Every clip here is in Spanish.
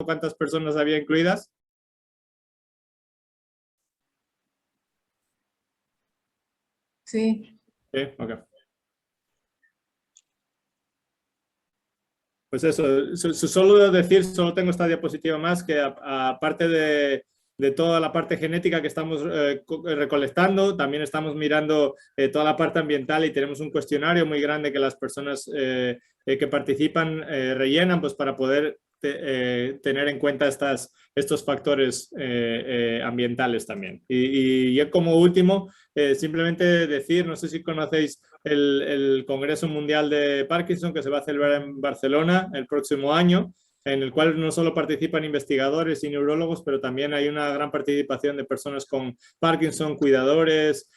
cuántas personas había incluidas. Sí. Sí, ok. Pues eso, solo decir, solo tengo esta diapositiva más, que aparte de toda la parte genética que estamos recolectando, también estamos mirando toda la parte ambiental y tenemos un cuestionario muy grande que las personas que participan rellenan, pues para poder tener en cuenta estos factores ambientales también. Y yo como último, simplemente decir, no sé si conocéis el Congreso Mundial de Parkinson que se va a celebrar en Barcelona el próximo año, en el cual no solo participan investigadores y neurólogos, pero también hay una gran participación de personas con Parkinson, cuidadores,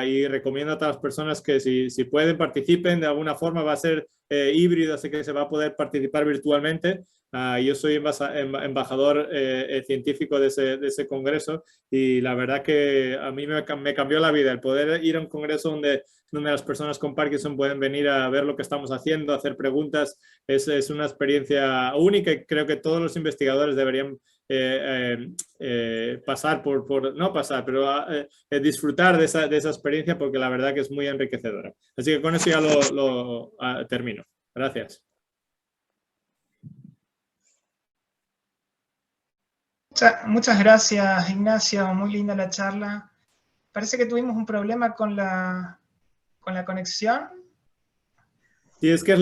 y recomiendo a todas las personas que si pueden participen de alguna forma. Va a ser híbrido, así que se va a poder participar virtualmente. Yo soy embajador científico de ese congreso y la verdad que a mí me cambió la vida el poder ir a un congreso donde las personas con Parkinson pueden venir a ver lo que estamos haciendo, hacer preguntas. Es una experiencia única y creo que todos los investigadores deberían pasar no pasar, pero disfrutar de esa experiencia, porque la verdad que es muy enriquecedora. Así que con eso ya lo termino. Gracias. Muchas gracias, Ignacio. Muy linda la charla. Parece que tuvimos un problema con la conexión. Sí, es que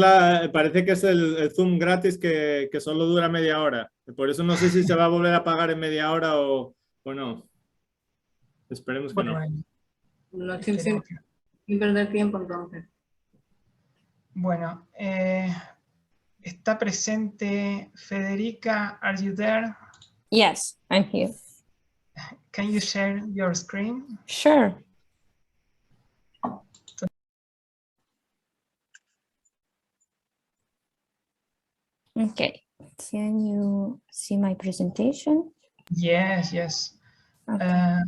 parece que es el Zoom gratis que solo dura media hora. Por eso no sé si se va a volver a pagar en media hora o no. Esperemos que no. No, sin perder tiempo entonces. Bueno, está presente Federica. Are you there? Yes, I'm here. Can you share your screen? Sure. Okay, can you see my presentation? Yes, yes. Okay.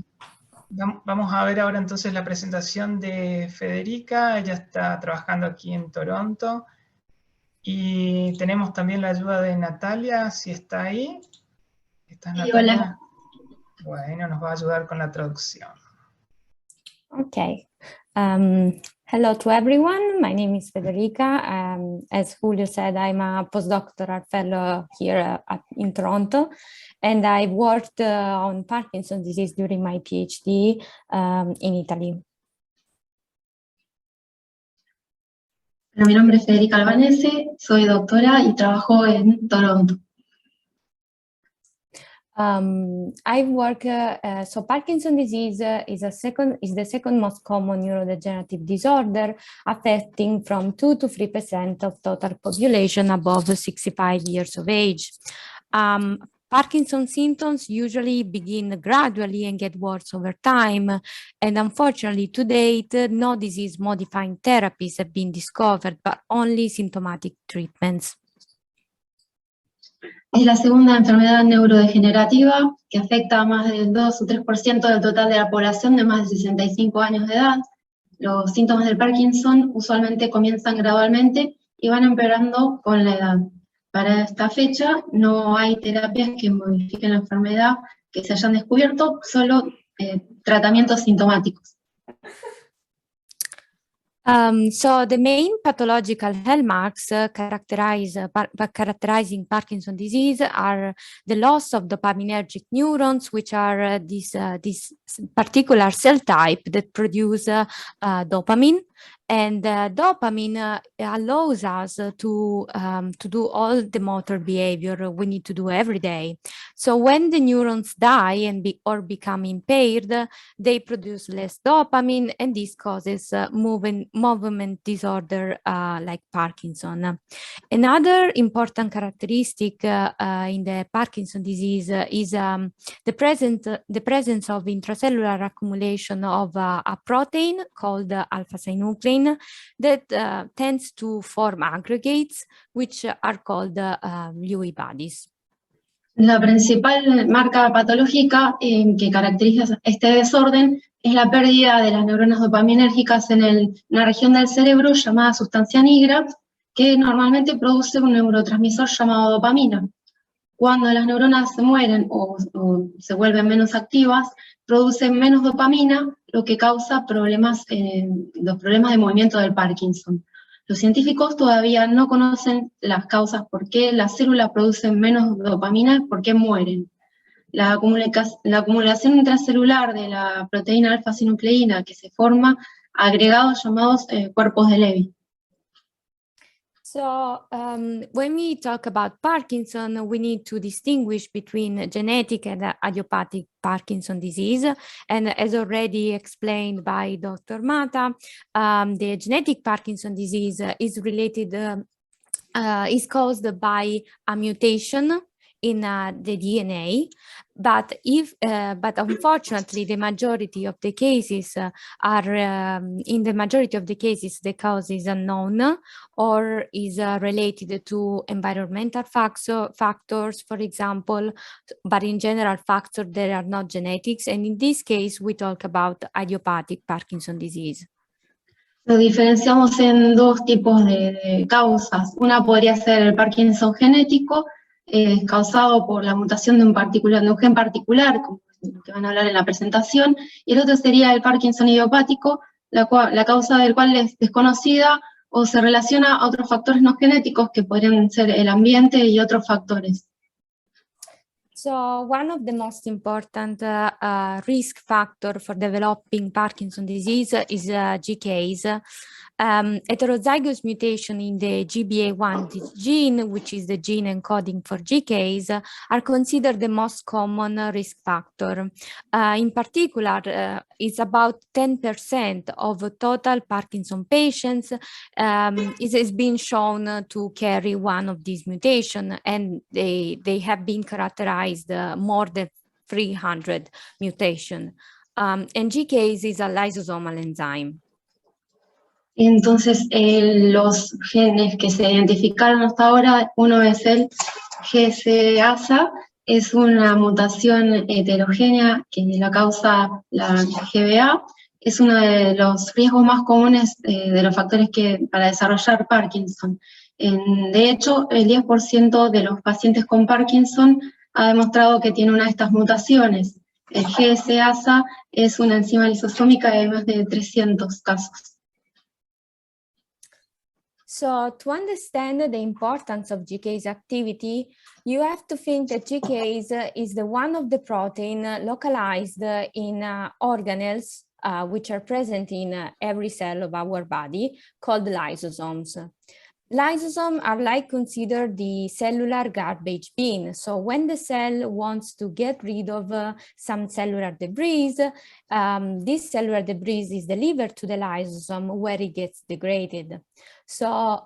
Vamos a ver ahora entonces la presentación de Federica. Ella está trabajando aquí en Toronto. Y tenemos también la ayuda de Natalia, si está ahí. ¿Estás, Sí, Natalia? hola. Bueno, nos va a ayudar con la traducción. Okay. Hello to everyone. My name is Federica. As Julio said, I'm a postdoctoral fellow here in Toronto, and I've worked on Parkinson's disease during my PhD in Italy. Mi nombre es Federica Albanese, soy doctora y trabajo en Toronto. I work, so Parkinson's disease is the second most common neurodegenerative disorder, affecting from 2 to 3% of total population above 65 years of age. Parkinson's symptoms usually begin gradually and get worse over time. And unfortunately, to date, no disease-modifying therapies have been discovered, but only symptomatic treatments. Es la segunda enfermedad neurodegenerativa que afecta a más del 2 o 3% del total de la población de más de 65 años de edad. Los síntomas del Parkinson usualmente comienzan gradualmente y van empeorando con la edad. Para esta fecha no hay terapias que modifiquen la enfermedad que se hayan descubierto, solo tratamientos sintomáticos. So the main pathological hallmarks characterizing Parkinson's disease are the loss of dopaminergic neurons, which are this particular cell type that produce dopamine. And dopamine allows us to do all the motor behavior we need to do every day. So when the neurons die or become impaired, they produce less dopamine, and this causes movement disorder like Parkinson. Another important characteristic in the Parkinson's disease is the presence of intracellular accumulation of a protein called alpha-synuclein that tends to form aggregates, which are called Lewy bodies. La principal marca patológica que caracteriza este desorden es la pérdida de las neuronas dopaminérgicas en una región del cerebro llamada sustancia nigra, que normalmente produce un neurotransmisor llamado dopamina. Cuando las neuronas se mueren o se vuelven menos activas, producen menos dopamina, lo que causa problemas, los problemas de movimiento del Parkinson. Los científicos todavía no conocen las causas por qué las células producen menos dopamina y por qué mueren. La acumulación intracelular de la proteína alfa-sinucleína que se forma agregados llamados cuerpos de Levy. So when we talk about Parkinson, we need to distinguish between genetic and idiopathic Parkinson disease. And as already explained by Dr. Mata, the genetic Parkinson disease is related, is caused by a mutation in the DNA, but unfortunately the majority of the cases in the majority of the cases the cause is unknown or is related to environmental factors, for example, but in general factors that are not genetics, and in this case we talk about idiopathic Parkinson disease. Lo diferenciamos en dos tipos de causas. Una podría ser el Parkinson genético, causado por la mutación de un gen particular, como lo que van a hablar en la presentación, y el otro sería el Parkinson idiopático, la causa del cual es desconocida o se relaciona a otros factores no genéticos que podrían ser el ambiente y otros factores. So one of the most important risk factor for developing Parkinson disease is GCase. Heterozygous mutation in the GBA1 gene, which is the gene encoding for GCase, are considered the most common risk factor. In particular, it's about 10% of total Parkinson patients. It has been shown to carry one of these mutations, and they have been characterized more than 300 mutations. And GCase is a lysosomal enzyme. Entonces, los genes que se identificaron hasta ahora, uno es el GCase, es una mutación heterogénea que la causa la GBA, es uno de los riesgos más comunes de los factores para desarrollar Parkinson. De hecho, el 10% de los pacientes con Parkinson ha demostrado que tiene una de estas mutaciones. El GCase es una enzima lisosómica de más de 300 casos. So to understand the importance of GCase activity, you have to think that GCase is the one of the protein localized in organelles which are present in every cell of our body, called lysosomes. Lysosomes are like considered the cellular garbage bin. So when the cell wants to get rid of some cellular debris, this cellular debris is delivered to the lysosome where it gets degraded. So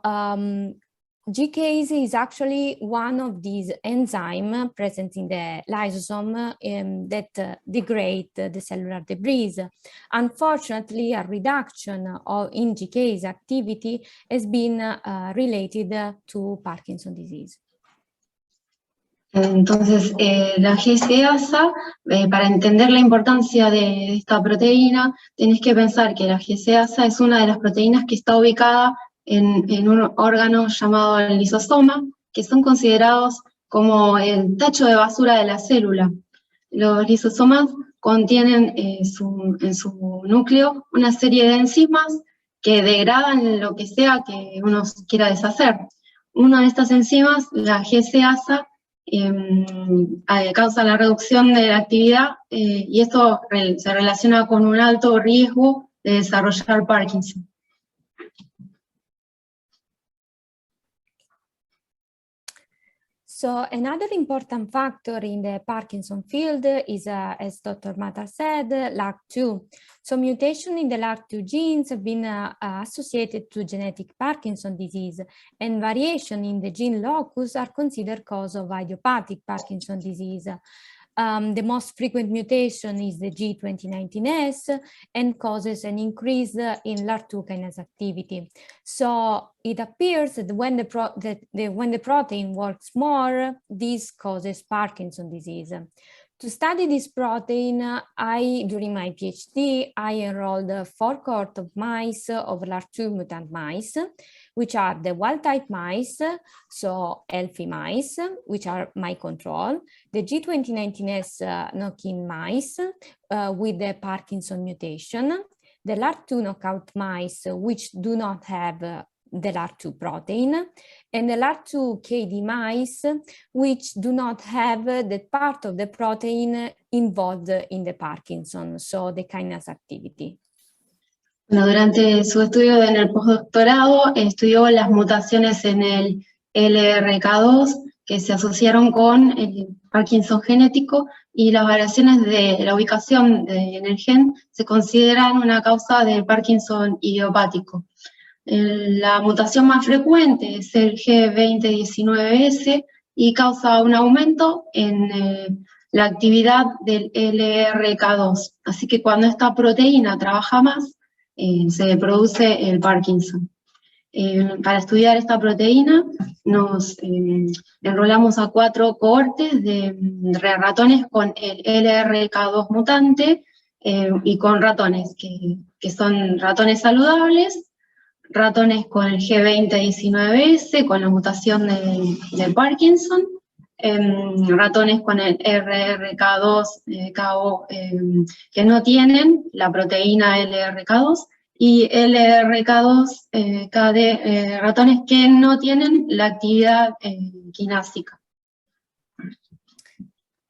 GCase is actually one of these enzymes present in the lysosome that degrade the cellular debris. Unfortunately, a reduction in GCase activity has been related to Parkinson's disease. Entonces, la GCase, para entender la importancia de esta proteína, tenés que pensar que la GCase es una de las proteínas que está ubicada en un órgano llamado el lisosoma, que son considerados como el tacho de basura de la célula. Los lisosomas contienen en su núcleo una serie de enzimas que degradan lo que sea que uno quiera deshacer. Una de estas enzimas, la GCase, causa la reducción de la actividad y esto se relaciona con un alto riesgo de desarrollar Parkinson. So another important factor in the Parkinson field is, as Dr. Mata said, LRRK2. So mutation in the LRRK2 genes have been associated to genetic Parkinson disease, and variation in the gene locus are considered cause of idiopathic Parkinson disease. The most frequent mutation is the G2019S and causes an increase in LRRK2 kinase activity. So it appears that when the protein works more, this causes Parkinson's disease. To study this protein, during my PhD, I enrolled 4 cohorts of mice, of LAR2 mutant mice, which are the wild-type mice, so healthy mice, which are my control, the G2019S knock-in mice with the Parkinson mutation, the LAR2 knockout mice, which do not have the LAR2 protein, and the LAR2-KD mice, which do not have the part of the protein involved in the Parkinson, so the kinase activity. Bueno, durante su estudio en el postdoctorado estudió las mutaciones en el LRK2 que se asociaron con el Parkinson genético, y las variaciones de la ubicación en el gen se consideran una causa del Parkinson idiopático. La mutación más frecuente es el G2019S y causa un aumento en la actividad del LRK2. Así que cuando esta proteína trabaja más, se produce el Parkinson. Para estudiar esta proteína nos enrolamos a 4 cohortes de ratones con el LRK2 mutante y con ratones que son ratones saludables, ratones con el G2019S, con la mutación de Parkinson, ratones con el RRK2 que no tienen la proteína LRK2, y LRK2 KD, ratones que no tienen la actividad quinásica.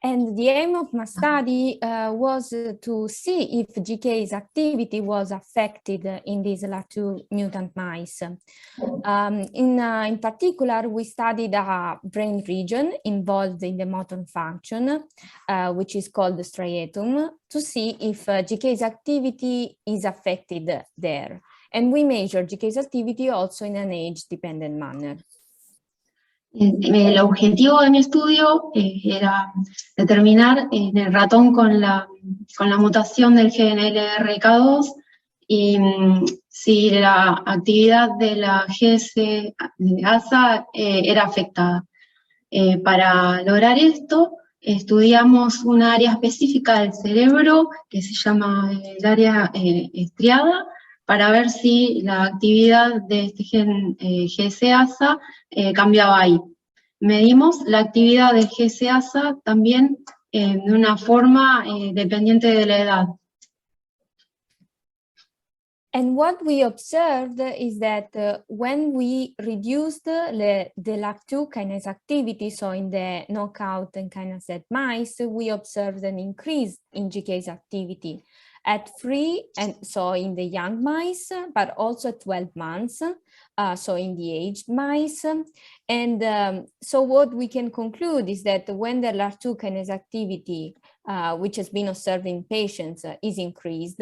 And the aim of my study was to see if GCase activity was affected in these LAR2 mutant mice. In particular, we studied a brain region involved in the motor function, which is called the striatum, to see if GCase activity is affected there. And we measured GCase activity also in an age-dependent manner. El objetivo de mi estudio era determinar en el ratón con la mutación del gen LRK2 y si la actividad de la GS-ASA era afectada. Para lograr esto, estudiamos un área específica del cerebro que se llama el área estriada, para ver si la actividad de este gen GS-ASA cambiaba ahí. Medimos la actividad del GS-ASA también de una forma dependiente de la edad. And what we observed is that when we reduced the LAR2 kinase activity, so in the knockout and kinase Z mice, we observed an increase in GCase activity at 3, and so in the young mice, but also at 12 months, so in the aged mice. And so what we can conclude is that when the LAR2 kinase activity, which has been observed in patients, is increased,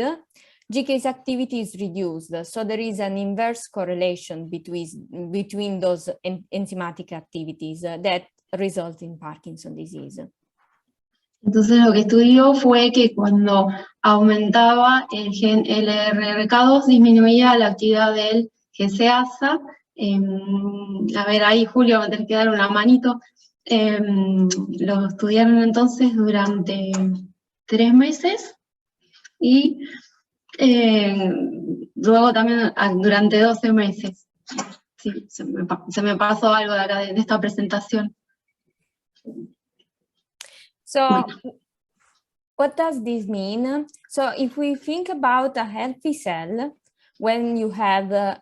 GCase activity is reduced. So there is an inverse correlation between those enzymatic activities that result in Parkinson's disease. Entonces lo que estudió fue que cuando aumentaba el gen LRRK2 disminuía la actividad del GC-ASA. A ver, ahí Julio va a tener que dar una manito. Lo estudiaron entonces durante 3 meses y luego también durante 12 meses. Sí, se me pasó algo de acá de esta presentación. So what does this mean? So if we think about a healthy cell, when you have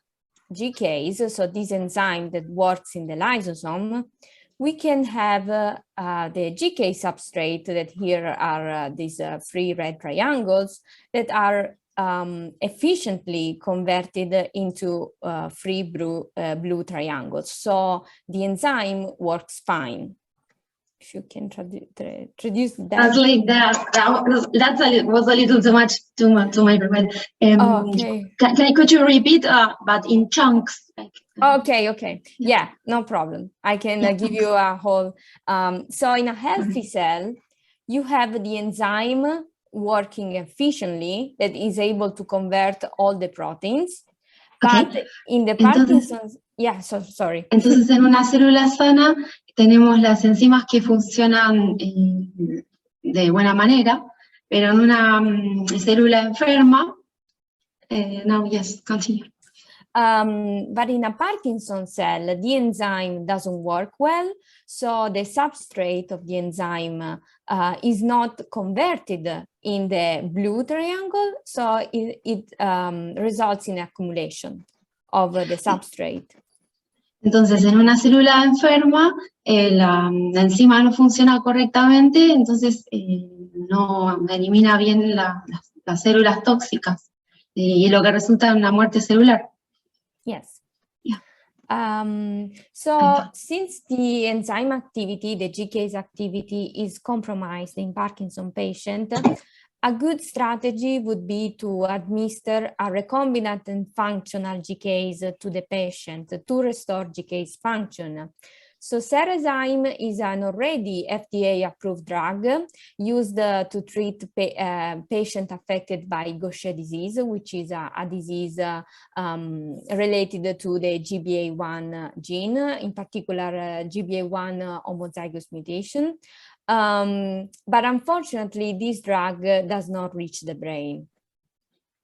GCase, so this enzyme that works in the lysosome, we can have the GCase substrate that here are these 3 red triangles that are efficiently converted into 3 blue triangles. So the enzyme works fine. If you can traduce that. Translate that was a little too much to my brain. Okay. Could you repeat, but in chunks? Okay. Yeah, no problem. I can give you a whole. So in a healthy cell, you have the enzyme working efficiently that is able to convert all the proteins. But okay. In the Parkinson's, sorry. Entonces en una célula sana tenemos las enzimas que funcionan de buena manera, pero en una célula enferma, no, yes, continue. But in a Parkinson's cell, the enzyme doesn't work well, so the substrate of the enzyme is not converted in the blue triangle, so it results in accumulation of the substrate. Entonces, en una célula enferma, la enzima no funciona correctamente, entonces no elimina bien las células tóxicas, y lo que resulta en una muerte celular. Yes. Yeah. So since the enzyme activity, the GCase activity is compromised in Parkinson patient, a good strategy would be to administer a recombinant and functional GCase to the patient to restore GCase function. So Cerezyme is an already FDA-approved drug used to treat patients affected by Gaucher disease, which is a disease related to the GBA1 gene, in particular GBA1 homozygous mutation. But unfortunately, this drug does not reach the brain.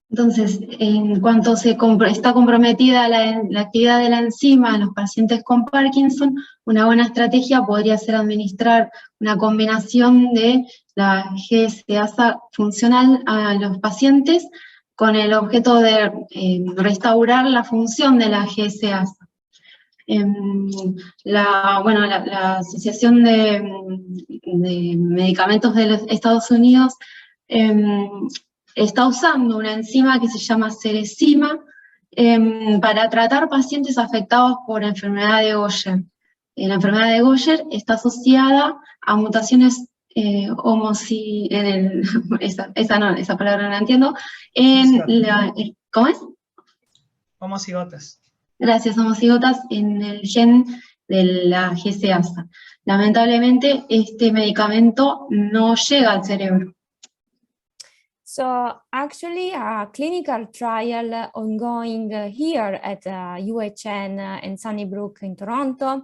Entonces, en cuanto está comprometida la actividad de la enzima en los pacientes con Parkinson, una buena estrategia podría ser administrar una combinación de la GSASA funcional a los pacientes con el objeto de restaurar la función de la GSASA. La Asociación de Medicamentos de los Estados Unidos está usando una enzima que se llama Ceresima para tratar pacientes afectados por la enfermedad de Gaucher. La enfermedad de Gaucher está asociada a mutaciones esa palabra no la entiendo, ¿cómo es? Homocigotas. Gracias, homocigotas en el gen de la GSASA. Lamentablemente, este medicamento no llega al cerebro. So actually a clinical trial ongoing here at UHN and Sunnybrook in Toronto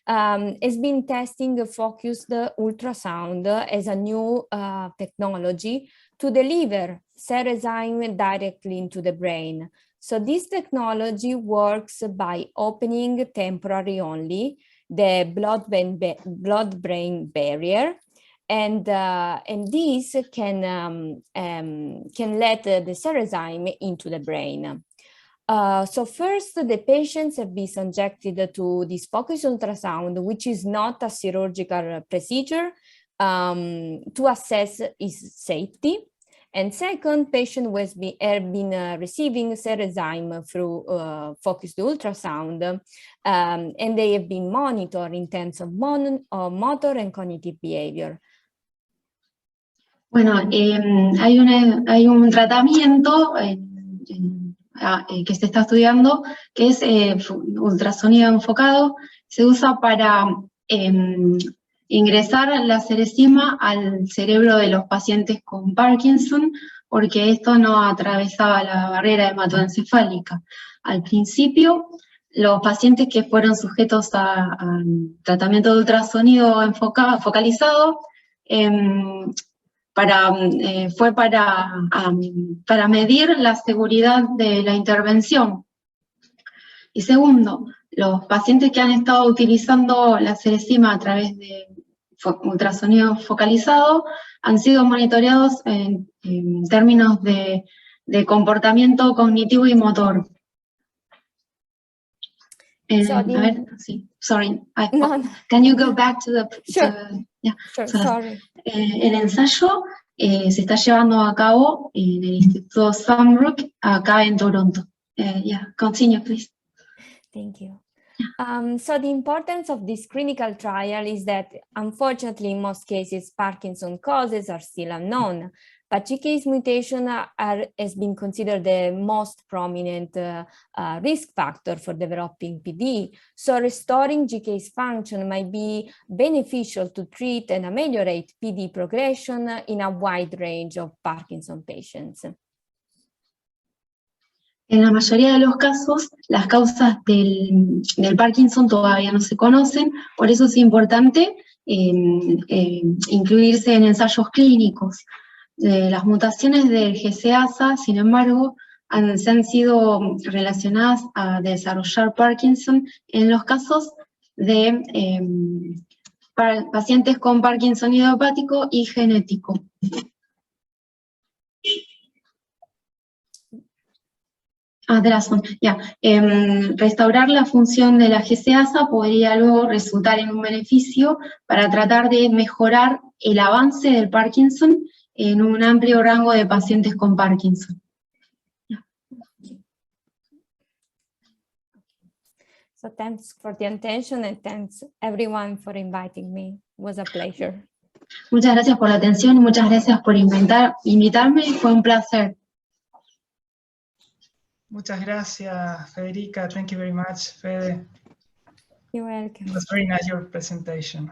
has been testing focused ultrasound as a new technology to deliver Cerezyme directly into the brain. So this technology works by opening temporarily only the blood-brain barrier. And this can let the Cerezyme into the brain. So first, the patients have been subjected to this focused ultrasound, which is not a chirurgical procedure, to assess its safety. And second, patients have been receiving Cerezyme through focused ultrasound, and they have been monitored in terms of motor and cognitive behavior. Bueno, hay un tratamiento que se está estudiando que es ultrasonido enfocado. Se usa para ingresar la Ceresima al cerebro de los pacientes con Parkinson, porque esto no atravesaba la barrera hematoencefálica. Al principio, los pacientes que fueron sujetos a tratamiento de ultrasonido focalizado, fue para medir la seguridad de la intervención. Y segundo, los pacientes que han estado utilizando la Ceresima a través de ultrasonido focalizado han sido monitoreados en términos de comportamiento cognitivo y motor. Sorry. No. Can you go back to the... Sure. Yeah. Sure, sorry. El ensayo se está llevando a cabo en el Instituto Sunnybrook, acá en Toronto. Continue, please. Thank you. So the importance of this clinical trial is that, unfortunately, in most cases, Parkinson causes are still unknown, but GCase mutation has been considered the most prominent risk factor for developing PD. So restoring GCase function might be beneficial to treat and ameliorate PD progression in a wide range of Parkinson patients. En la mayoría de los casos, las causas del Parkinson todavía no se conocen, por eso es importante incluirse en ensayos clínicos. Las mutaciones del GCASA, sin embargo, se han sido relacionadas a desarrollar Parkinson en los casos de pacientes con Parkinson idiopático y genético. Restaurar la función de la GCASA podría luego resultar en un beneficio para tratar de mejorar el avance del Parkinson en un amplio rango de pacientes con Parkinson. So thanks for the attention and thanks everyone for inviting me. It was a pleasure. Muchas gracias por la atención y muchas gracias por invitarme. Fue un placer. Muchas gracias, Federica. Thank you very much, Fede. You're welcome. It was very nice, your presentation.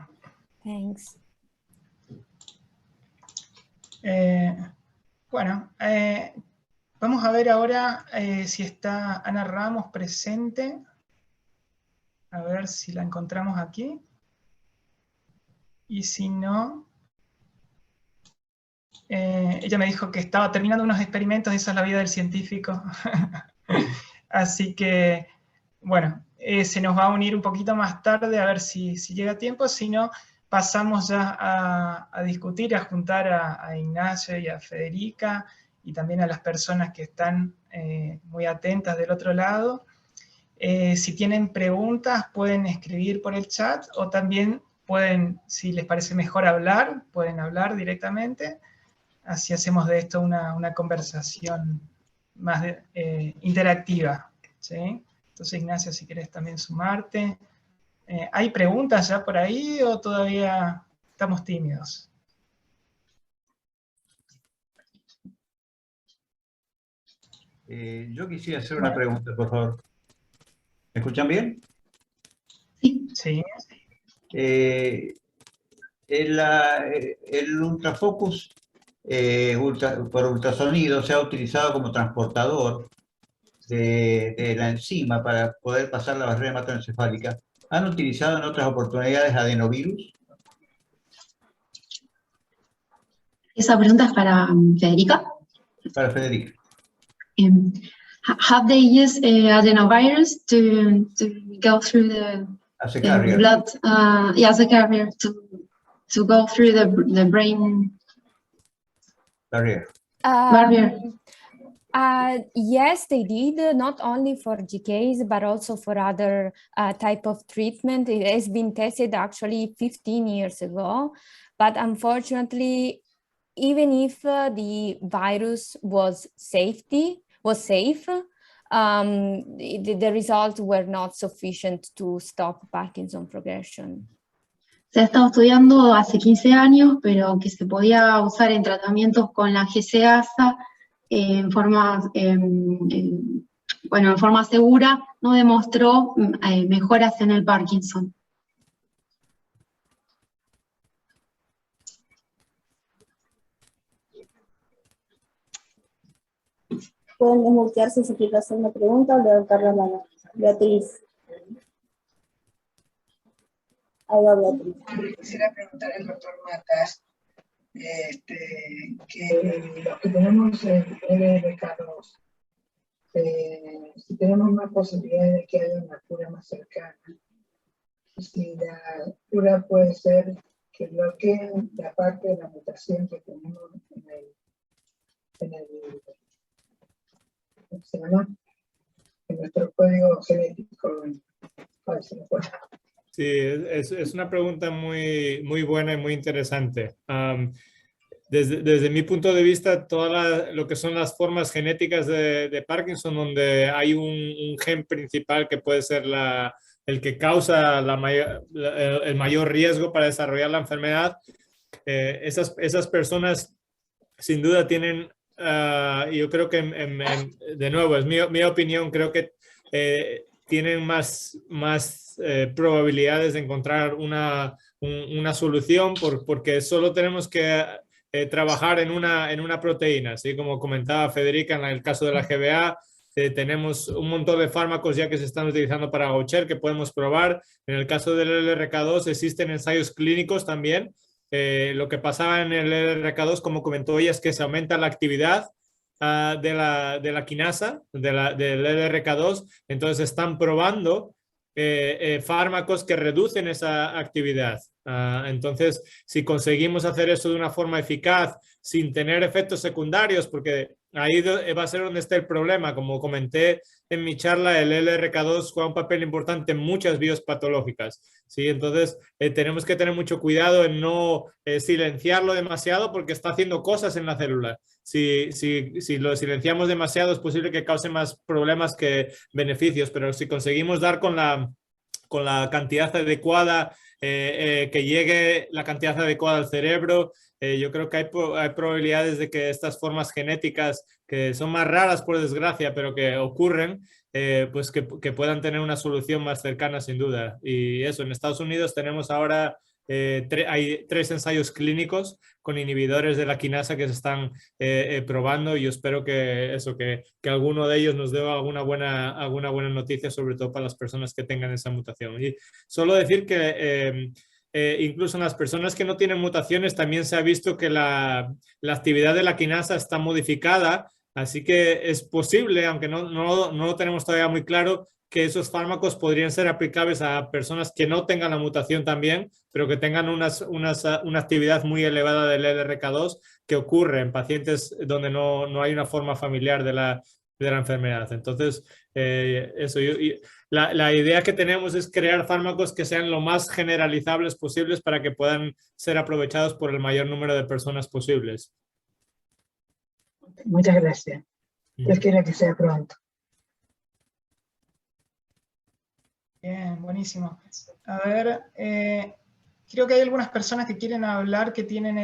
Thanks. Bueno, vamos a ver ahora si está Ana Ramos presente. A ver si la encontramos aquí. Y si no, ella me dijo que estaba terminando unos experimentos, esa es la vida del científico. Así que, bueno, se nos va a unir un poquito más tarde a ver si llega a tiempo, si no, pasamos ya a discutir, a juntar a Ignacio y a Federica, y también a las personas que están muy atentas del otro lado. Si tienen preguntas, pueden escribir por el chat, o también pueden, si les parece mejor hablar, pueden hablar directamente. Así hacemos de esto una conversación más interactiva, ¿sí? Entonces, Ignacio, si querés también sumarte. ¿Hay preguntas ya por ahí o todavía estamos tímidos? Yo quisiera hacer una pregunta, por favor. ¿Me escuchan bien? Sí. El ultrafocus por ultrasonido se ha utilizado como transportador de la enzima para poder pasar la barrera hematoencefálica. ¿Han utilizado en otras oportunidades adenovirus? Esa pregunta es para Federica. Para Federica. Have they used adenovirus to go through the blood? As a carrier to go through the brain barrier. Yes, they did, not only for GKs, but also for other type of treatment. It has been tested actually 15 years ago, but unfortunately, even if the virus was safe, the results were not sufficient to stop Parkinson progression. Se ha estado estudiando hace 15 años, pero que se podía usar en tratamientos con la GCASA en forma segura, no demostró mejoras en el Parkinson. Pueden desmutearse si quieren hacer una pregunta o levantar la mano. Beatriz. Ahí va Beatriz. Quisiera preguntar al doctor Matas que los que tenemos el LDK2, si tenemos más posibilidades de que haya una cura más cercana, si la cura puede ser que bloqueen la parte de la mutación que tenemos en nuestro código genético. Sí, es una pregunta muy buena y muy interesante. Desde mi punto de vista, lo que son las formas genéticas de Parkinson, donde hay un gen principal que puede ser el que causa el mayor riesgo para desarrollar la enfermedad, esas personas sin duda tienen, yo creo que, de nuevo, es mi opinión, creo que tienen más probabilidades de encontrar una solución porque solo tenemos que trabajar en una proteína, así como comentaba Federica en el caso de la GBA, tenemos un montón de fármacos ya que se están utilizando para Gaucher que podemos probar. En el caso del LRK2 existen ensayos clínicos también. Lo que pasaba en el LRK2, como comentó ella, es que se aumenta la actividad de la quinasa, del LRK2, entonces están probando fármacos que reducen esa actividad. Entonces, si conseguimos hacer eso de una forma eficaz, sin tener efectos secundarios, porque ahí va a ser donde está el problema. Como comenté en mi charla, el LRK2 juega un papel importante en muchas vías patológicas, ¿sí? Entonces, tenemos que tener mucho cuidado en no silenciarlo demasiado porque está haciendo cosas en la célula. Si lo silenciamos demasiado es posible que cause más problemas que beneficios, pero si conseguimos dar con la cantidad adecuada, que llegue la cantidad adecuada al cerebro, yo creo que hay probabilidades de que estas formas genéticas, que son más raras por desgracia, pero que ocurren, pues que puedan tener una solución más cercana sin duda. Y eso, en Estados Unidos tenemos ahora, hay 3 ensayos clínicos con inhibidores de la quinasa que se están probando, y yo espero que alguno de ellos nos dé alguna buena noticia, sobre todo para las personas que tengan esa mutación. Y solo decir que incluso en las personas que no tienen mutaciones también se ha visto que la actividad de la quinasa está modificada, así que es posible, aunque no lo tenemos todavía muy claro, que esos fármacos podrían ser aplicables a personas que no tengan la mutación también, pero que tengan una actividad muy elevada del LRK2, que ocurre en pacientes donde no hay una forma familiar de la enfermedad. Entonces, la idea que tenemos es crear fármacos que sean lo más generalizables posibles para que puedan ser aprovechados por el mayor número de personas posibles. Muchas gracias. Dios quiera que sea pronto. Bien, buenísimo. A ver, creo que hay algunas personas que quieren hablar que tienen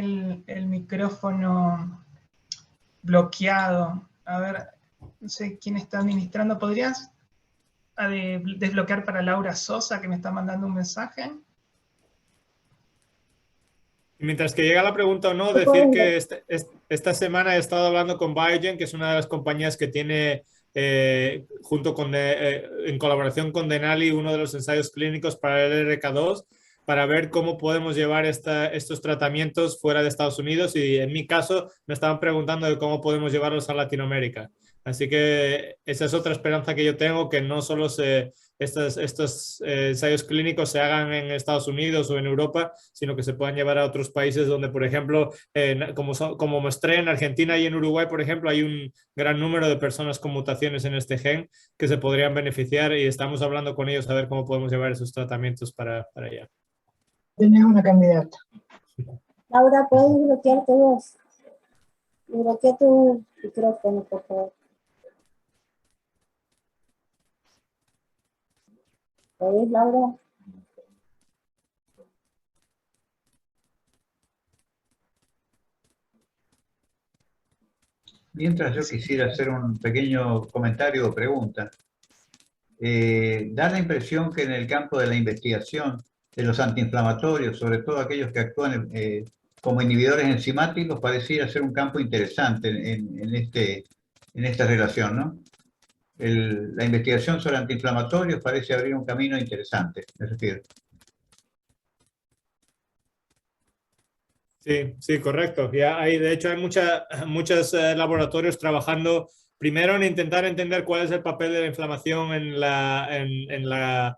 el micrófono bloqueado. A ver, no sé quién está administrando. ¿Podrías desbloquear para Laura Sosa, que me está mandando un mensaje? Mientras que llega la pregunta o no, decir que esta semana he estado hablando con Biogen, que es una de las compañías que tiene, en colaboración con Denali, uno de los ensayos clínicos para el LRK2, para ver cómo podemos llevar estos tratamientos fuera de Estados Unidos, y en mi caso me estaban preguntando de cómo podemos llevarlos a Latinoamérica. Así que esa es otra esperanza que yo tengo, que no solo estos ensayos clínicos se hagan en Estados Unidos o en Europa, sino que se puedan llevar a otros países donde, por ejemplo, como mostré en Argentina y en Uruguay, por ejemplo, hay un gran número de personas con mutaciones en este gen que se podrían beneficiar, y estamos hablando con ellos a ver cómo podemos llevar esos tratamientos para allá. Tienes una candidata. Laura, ¿puedes bloquear tu voz? Bloquea tu micrófono, por favor. ¿Oís, Laura? Mientras, yo quisiera hacer un pequeño comentario o pregunta. Da la impresión que en el campo de la investigación de los antiinflamatorios, sobre todo aquellos que actúan como inhibidores enzimáticos, pareciera ser un campo interesante en esta relación, ¿no? La investigación sobre antiinflamatorios parece abrir un camino interesante, me refiero. Sí, correcto. De hecho, hay muchos laboratorios trabajando primero en intentar entender cuál es el papel de la inflamación en la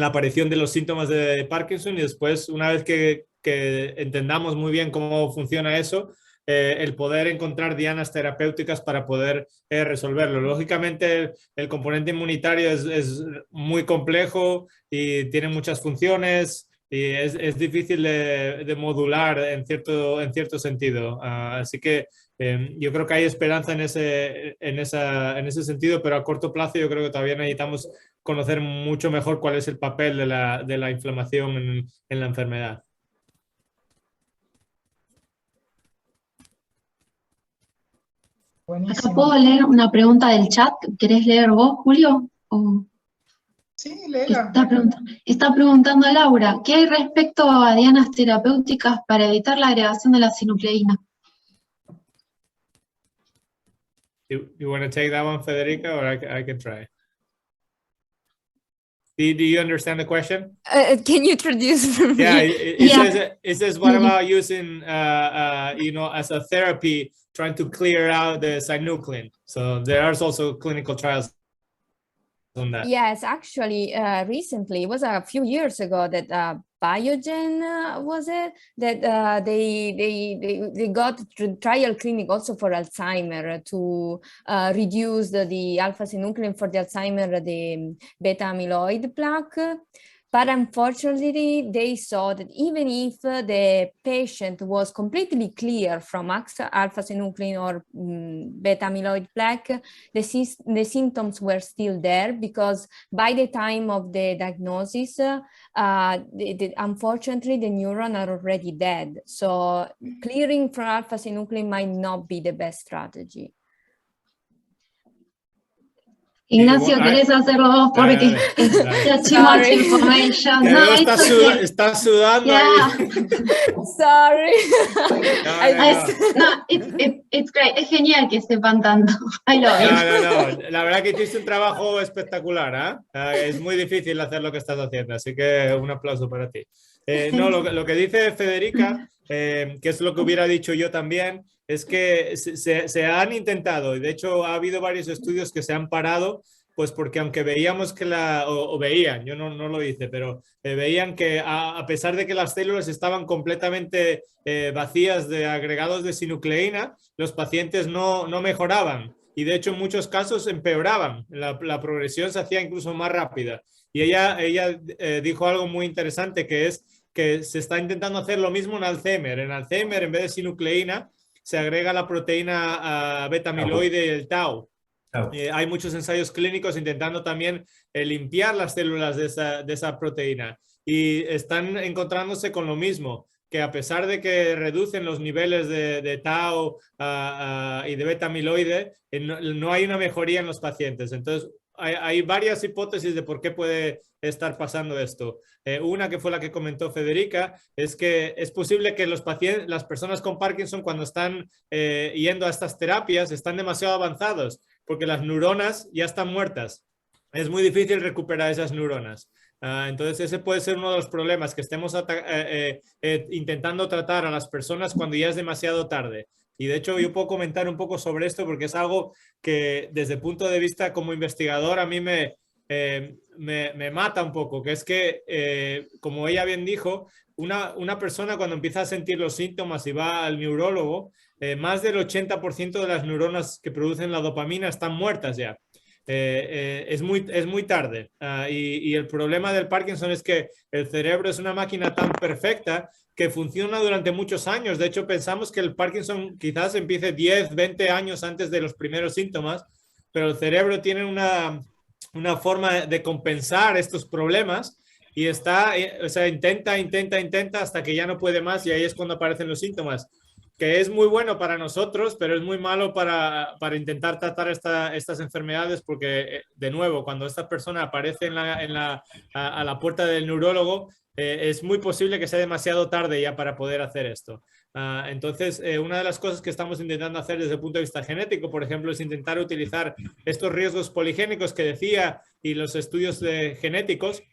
aparición de los síntomas de Parkinson, y después, una vez que entendamos muy bien cómo funciona eso, el poder encontrar dianas terapéuticas para poder resolverlo. Lógicamente, el componente inmunitario es muy complejo y tiene muchas funciones, y es difícil de modular en cierto sentido. Así que yo creo que hay esperanza en ese sentido, pero a corto plazo yo creo que todavía necesitamos conocer mucho mejor cuál es el papel de la inflamación en la enfermedad. Buenísimo. Acá puedo leer una pregunta del chat. ¿Querés leer vos, Julio? Sí, léela. Está preguntando Laura, ¿qué hay respecto a dianas terapéuticas para evitar la agregación de la sinucleína? You want to take that one, Federica, or I can try? Do you understand the question? Can you introduce for me? Yeah, Yeah. it says what about using, you know, as a therapy, trying to clear out the synuclein. So there are also clinical trials on that. Yes, actually, recently, it was a few years ago that Biogen, was it? That they got trial clinic also for Alzheimer to reduce the alpha-synuclein for the Alzheimer, the beta-amyloid plaque. But unfortunately, they saw that even if the patient was completely clear from alpha-synuclein or beta-amyloid plaque, the symptoms were still there, because by the time of the diagnosis, unfortunately, the neurons are already dead. So clearing from alpha-synuclein might not be the best strategy. Ignacio, ¿querés hacerlo vos? Porque it's too much information. No, it's okay. Estás sudando. Yeah. Sorry. No, it's great. Es genial que sepan tanto. I love it. No. La verdad que hiciste un trabajo espectacular, ¿eh? Es muy difícil hacer lo que estás haciendo, así que un aplauso para ti. No, lo que dice Federica, que es lo que hubiera dicho yo también, es que se han intentado, y de hecho ha habido varios estudios que se han parado, pues porque aunque veíamos que veían, yo no lo hice, pero veían que a pesar de que las células estaban completamente vacías de agregados de sinucleína, los pacientes no mejoraban, y de hecho en muchos casos empeoraban, la progresión se hacía incluso más rápida. Y ella dijo algo muy interesante, que es que se está intentando hacer lo mismo en Alzheimer. En Alzheimer, en vez de sinucleína, se agrega la proteína beta-amiloide y el tau. Hay muchos ensayos clínicos intentando también limpiar las células de esa proteína, y están encontrándose con lo mismo, que a pesar de que reducen los niveles de tau y de beta-amiloide, no hay una mejoría en los pacientes. Entonces, hay varias hipótesis de por qué puede estar pasando esto. Una, que fue la que comentó Federica, es que es posible que las personas con Parkinson, cuando están yendo a estas terapias, están demasiado avanzados, porque las neuronas ya están muertas. Es muy difícil recuperar esas neuronas. Entonces ese puede ser uno de los problemas, que estemos intentando tratar a las personas cuando ya es demasiado tarde. Y de hecho yo puedo comentar un poco sobre esto, porque es algo que desde el punto de vista como investigador a mí me mata un poco, que es que, como ella bien dijo, una persona cuando empieza a sentir los síntomas y va al neurólogo, más del 80% de las neuronas que producen la dopamina están muertas ya. Es muy tarde. Y el problema del Parkinson es que el cerebro es una máquina tan perfecta que funciona durante muchos años. De hecho, pensamos que el Parkinson quizás empiece 10, 20 años antes de los primeros síntomas, pero el cerebro tiene una forma de compensar estos problemas y intenta hasta que ya no puede más, y ahí es cuando aparecen los síntomas, que es muy bueno para nosotros, pero es muy malo para intentar tratar estas enfermedades, porque, de nuevo, cuando esta persona aparece a la puerta del neurólogo, es muy posible que sea demasiado tarde ya para poder hacer esto. Entonces, una de las cosas que estamos intentando hacer desde el punto de vista genético, por ejemplo, es intentar utilizar estos riesgos poligénicos que decía y los estudios genéticos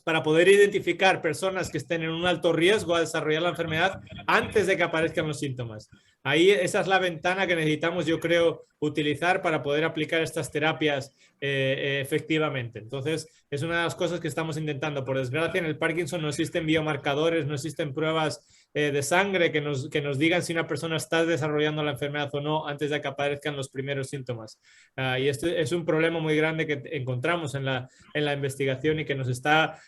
para poder identificar personas que estén en un alto riesgo a desarrollar la enfermedad antes de que aparezcan los síntomas. Ahí esa es la ventana que necesitamos, yo creo, utilizar para poder aplicar estas terapias efectivamente. Entonces, es una de las cosas que estamos intentando. Por desgracia, en el Parkinson no existen biomarcadores, no existen pruebas de sangre que nos digan si una persona está desarrollando la enfermedad o no antes de que aparezcan los primeros síntomas. Y esto es un problema muy grande que encontramos en la investigación y que nos está...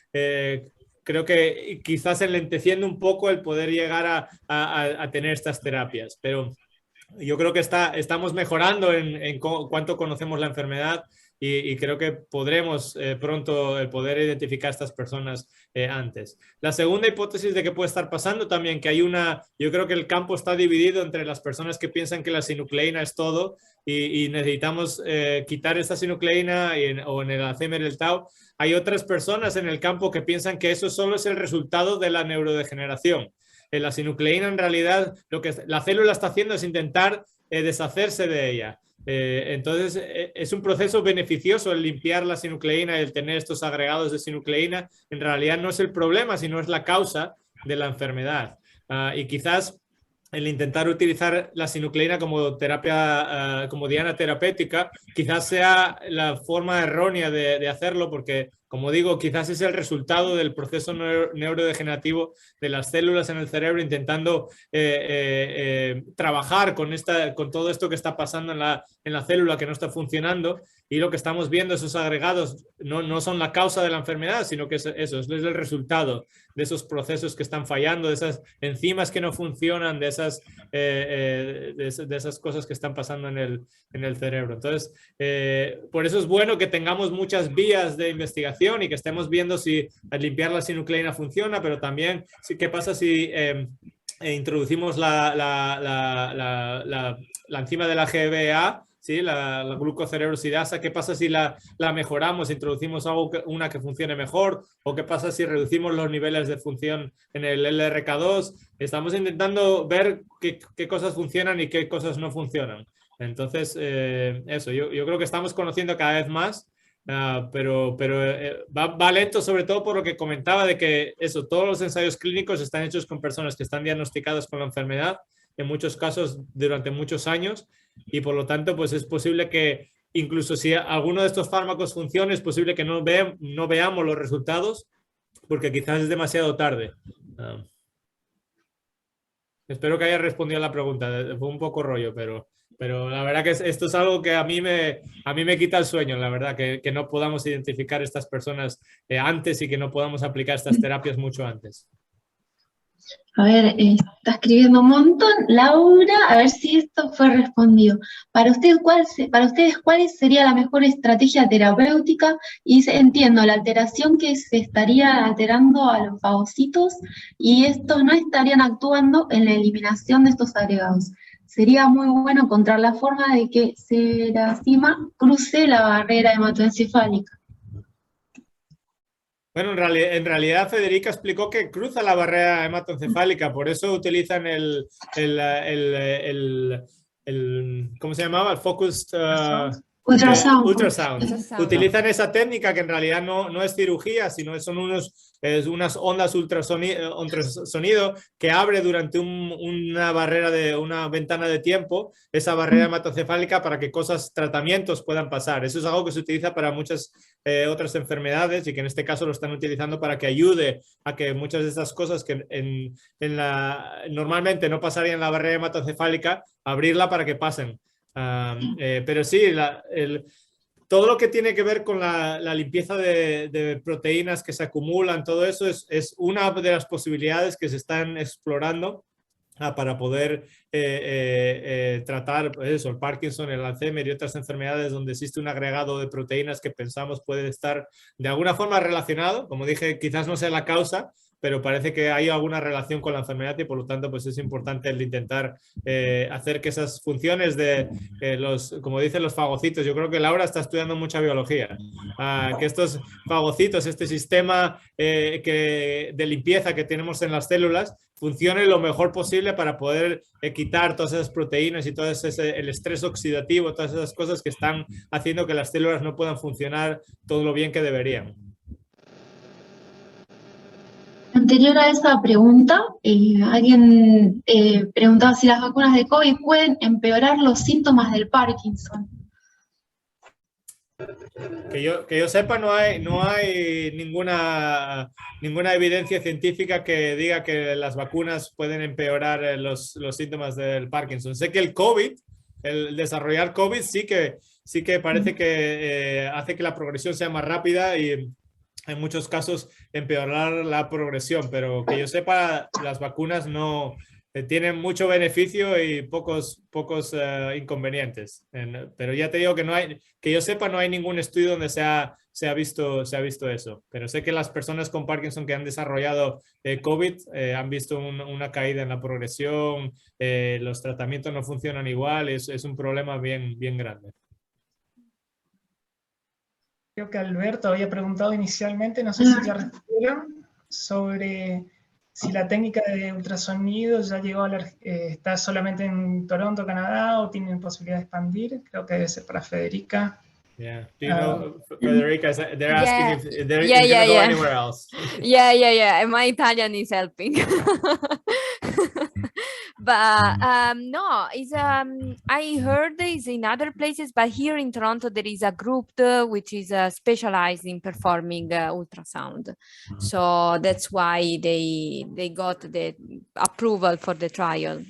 creo que quizás enlenteciendo un poco el poder llegar a tener estas terapias, pero yo creo que estamos mejorando en cuanto conocemos la enfermedad, y creo que podremos pronto poder identificar a estas personas antes. La segunda hipótesis de que puede estar pasando también, que yo creo que el campo está dividido entre las personas que piensan que la sinucleína es todo y necesitamos quitar esta sinucleína o en el Alzheimer el tau. Hay otras personas en el campo que piensan que eso solo es el resultado de la neurodegeneración. La sinucleína, en realidad, lo que la célula está haciendo es intentar deshacerse de ella. Entonces, es un proceso beneficioso el limpiar la sinucleína y el tener estos agregados de sinucleína. En realidad no es el problema, sino es la causa de la enfermedad. Y quizás el intentar utilizar la sinucleína como terapia, como diana terapéutica, quizás sea la forma errónea de hacerlo, porque, como digo, quizás es el resultado del proceso neurodegenerativo de las células en el cerebro intentando trabajar con todo esto que está pasando en la célula que no está funcionando, y lo que estamos viendo, esos agregados, no son la causa de la enfermedad, sino que es el resultado de esos procesos que están fallando, de esas enzimas que no funcionan, de esas cosas que están pasando en el cerebro. Entonces, por eso es bueno que tengamos muchas vías de investigación y que estemos viendo si al limpiar la sinucleína funciona, pero también qué pasa si introducimos la enzima de la GBA, ¿sí? la glucocerebrosidasa. ¿Qué pasa si la mejoramos, introducimos una que funcione mejor? ¿O qué pasa si reducimos los niveles de función en el LRK2? Estamos intentando ver qué cosas funcionan y qué cosas no funcionan. Entonces, eso, yo creo que estamos conociendo cada vez más, pero va lento, sobre todo por lo que comentaba de que eso, todos los ensayos clínicos están hechos con personas que están diagnosticadas con la enfermedad, en muchos casos durante muchos años, y por lo tanto pues es posible que incluso si alguno de estos fármacos funcione, es posible que no veamos los resultados porque quizás es demasiado tarde. Espero que haya respondido a la pregunta. Fue un poco rollo, pero la verdad que esto es algo que a mí me quita el sueño, la verdad, que no podamos identificar estas personas antes y que no podamos aplicar estas terapias mucho antes. A ver, está escribiendo un montón. Laura, a ver si esto fue respondido. Para ustedes, ¿cuál sería la mejor estrategia terapéutica? Y dice, entiendo, la alteración que se estaría alterando a los fagocitos y estos no estarían actuando en la eliminación de estos agregados. Sería muy bueno encontrar la forma de que Seracima cruce la barrera hematoencefálica. Bueno, en realidad Federica explicó que cruza la barrera hematoencefálica, por eso utilizan ¿cómo se llamaba? El focused ultrasound. Utilizan esa técnica que en realidad no es cirugía, sino son unas ondas ultrasonido que abre durante una barrera una ventana de tiempo, esa barrera hematoencefálica, para que tratamientos puedan pasar. Eso es algo que se utiliza para muchas otras enfermedades, y que en este caso lo están utilizando para que ayude a que muchas de estas cosas que normalmente no pasarían en la barrera hematoencefálica, abrirla para que pasen. Pero sí, todo lo que tiene que ver con la limpieza de proteínas que se acumulan, todo eso es una de las posibilidades que se están explorando para poder tratar pues el Parkinson, el Alzheimer y otras enfermedades donde existe un agregado de proteínas que pensamos puede estar de alguna forma relacionado. Como dije, quizás no sea la causa, pero parece que hay alguna relación con la enfermedad, y por lo tanto pues es importante el intentar hacer que esas funciones como dicen los fagocitos. Yo creo que Laura está estudiando mucha biología, que estos fagocitos, este sistema de limpieza que tenemos en las células, funcione lo mejor posible para poder quitar todas esas proteínas y todo el estrés oxidativo, todas esas cosas que están haciendo que las células no puedan funcionar todo lo bien que deberían. Anterior a esa pregunta, alguien preguntaba si las vacunas de COVID pueden empeorar los síntomas del Parkinson. Que yo sepa, no hay ninguna evidencia científica que diga que las vacunas pueden empeorar los síntomas del Parkinson. Sé que el desarrollar COVID sí que parece que hace que la progresión sea más rápida y en muchos casos empeorar la progresión, pero que yo sepa, las vacunas no tienen mucho beneficio y pocos inconvenientes. Pero ya te digo que yo sepa, no hay ningún estudio donde se ha visto eso. Pero sé que las personas con Parkinson que han desarrollado COVID han visto una caída en la progresión, los tratamientos no funcionan igual, es un problema bien grande. Creo que Alberto había preguntado inicialmente, no sé si ya respondieron, sobre si la técnica de ultrasonido ya llegó a está solamente en Toronto, Canadá, o tienen posibilidad de expandir. Creo que debe ser para Federica. Yeah. Do you know, Federica, they're asking Yeah. if it's Yeah, gonna go yeah. anywhere else. Yeah. My Italian is helping. But no, it's I heard it's in other places, but here in Toronto there is a group which is specialized in performing ultrasound. So that's why they got the approval for the trial.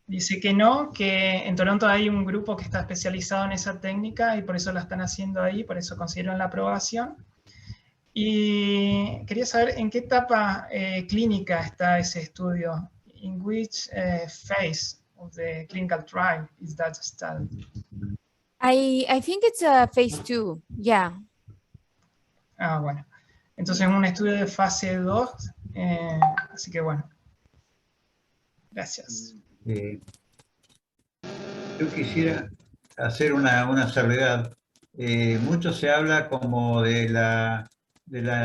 Dice que no, que en Toronto hay un grupo que está especializado en esa técnica y por eso la están haciendo ahí, por eso consiguieron la aprobación. Y quería saber en qué etapa clínica está ese estudio. In which phase of the clinical trial is that study? I think it's phase 2, yeah. Ah, bueno. Entonces es un estudio de fase 2, así que bueno. Gracias. Yo quisiera hacer una salvedad. Mucho se habla como de la